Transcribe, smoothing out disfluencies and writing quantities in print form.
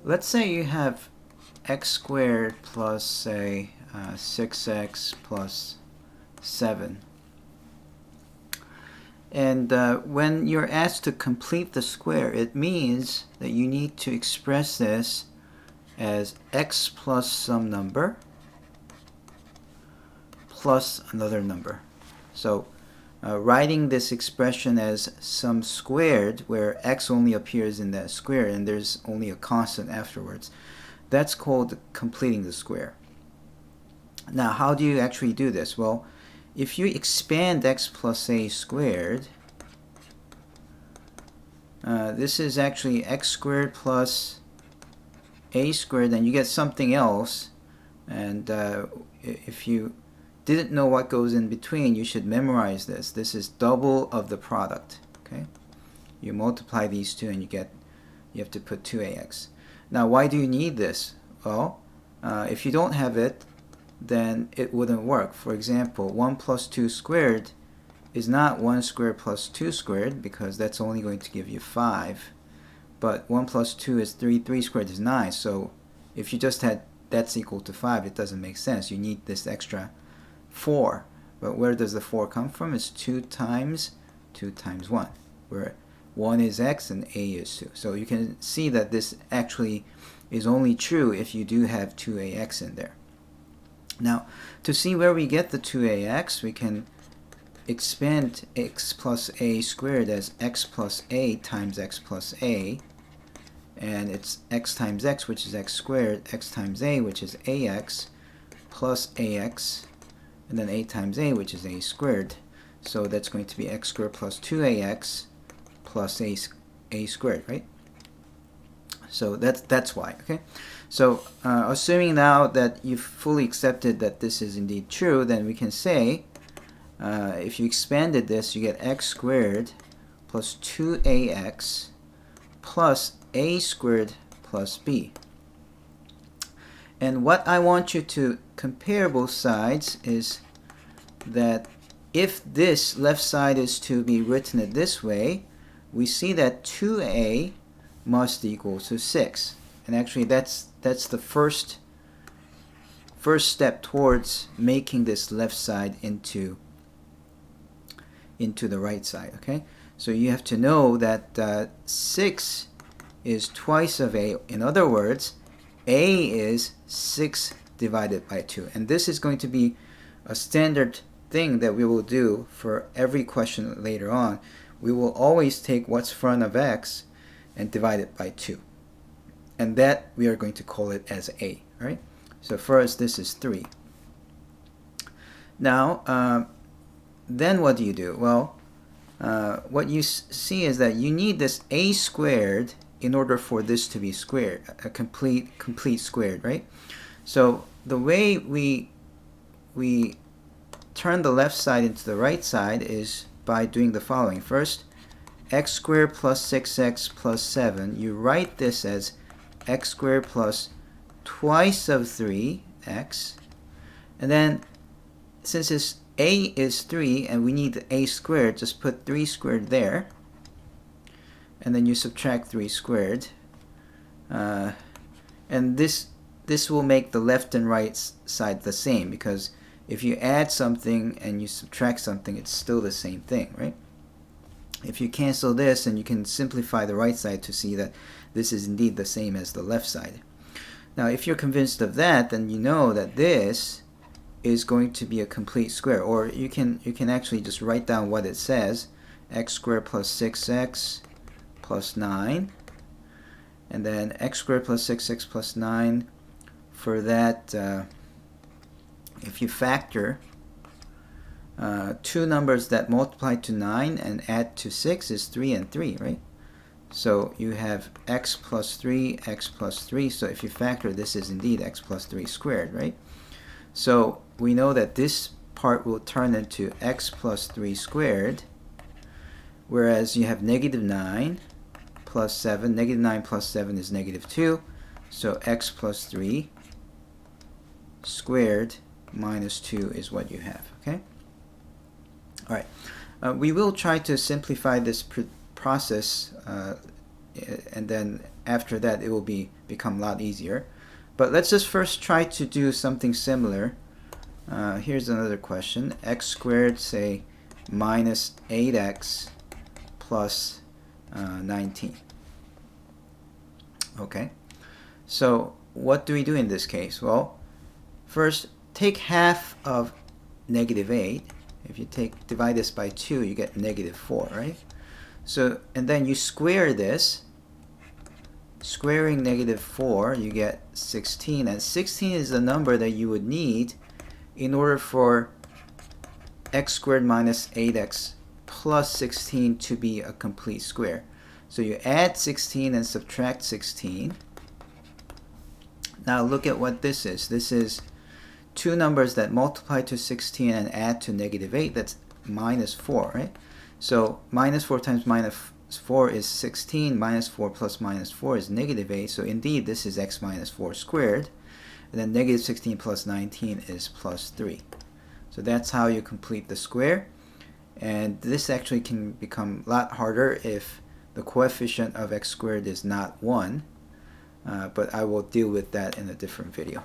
let's say you have x squared plus, say, 6x plus 7. And when you're asked to complete the square, it means that you need to express this as x plus some number plus another number. So writing this expression as sum squared, where x only appears in that square and there's only a constant afterwards, that's called completing the square. Now, how do you actually do this? Well, if you expand x plus a squared, this is actually x squared plus a squared, and you get something else. And if you didn't know what goes in between, you should memorize this. This is double of the product. Okay, you multiply these two and you have to put 2ax. Now, why do you need this? Well, if you don't have it, then it wouldn't work. For example, 1 plus 2 squared is not 1 squared plus 2 squared, because that's only going to give you 5. But 1 plus 2 is 3, 3 squared is 9. So if you just had that's equal to 5, it doesn't make sense. You need this extra 4. But where does the 4 come from? It's 2 times 1, where 1 is x and a is 2. So you can see that this actually is only true if you do have 2ax in there. Now, to see where we get the 2ax, we can expand x plus a squared as x plus a times x plus a, and it's x times x, which is x squared, x times a, which is ax, plus ax, and then a times a, which is a squared. So that's going to be x squared plus 2ax plus a squared, right? So that's why, okay? So assuming now that you've fully accepted that this is indeed true, then we can say, if you expanded this, you get x squared plus 2ax plus a squared plus b. And what I want you to compare both sides is that if this left side is to be written in this way, we see that 2a must equal to 6. And actually that's the first step towards making this left side into the right side, okay? So you have to know that 6 is twice of a. In other words, a is 6 divided by 2. And this is going to be a standard thing that we will do for every question later on. We will always take what's front of x and divide it by 2. And that we are going to call it as a, right? So first, this is 3. Now, then what do you do? Well, what you see is that you need this a squared in order for this to be squared, a complete squared, right? So the way we turn the left side into the right side is by doing the following. First, x squared plus 6x plus 7, you write this as x squared plus twice of 3x, and then since a is 3 and we need a squared, just put 3 squared there, and then you subtract 3 squared, and this will make the left and right side the same, because if you add something and you subtract something, it's still the same thing, right? If you cancel this, and you can simplify the right side to see that this is indeed the same as the left side. Now, if you're convinced of that, then you know that this is going to be a complete square. Or you can actually just write down what it says: x squared plus 6x plus 9, and then x squared plus 6x plus 9. For that, if you factor two numbers that multiply to 9 and add to 6 is 3 and 3, right? So you have x plus 3, x plus 3. So if you factor, this is indeed x plus 3 squared, right? So we know that this part will turn into x plus 3 squared, whereas you have negative 9 plus 7. Negative 9 plus 7 is negative 2. So x plus 3 squared minus 2 is what you have, okay? All right. We will try to simplify this process and then after that it will become a lot easier. But let's just first try to do something similar. Here's another question. X squared, say, minus 8x plus 19. Okay, so what do we do in this case? Well, first take half of negative 8. If you divide this by 2, you get negative 4, right? So, and then you square this. Squaring negative 4, you get 16, and 16 is the number that you would need in order for x squared minus 8x plus 16 to be a complete square. So you add 16 and subtract 16. Now look at what this is. This is two numbers that multiply to 16 and add to negative 8. That's minus 4, right? So minus 4 times minus 4 is 16. Minus 4 plus minus 4 is negative 8. So indeed, this is x minus 4 squared. And then negative 16 plus 19 is plus 3. So that's how you complete the square. And this actually can become a lot harder if the coefficient of x squared is not 1. But I will deal with that in a different video.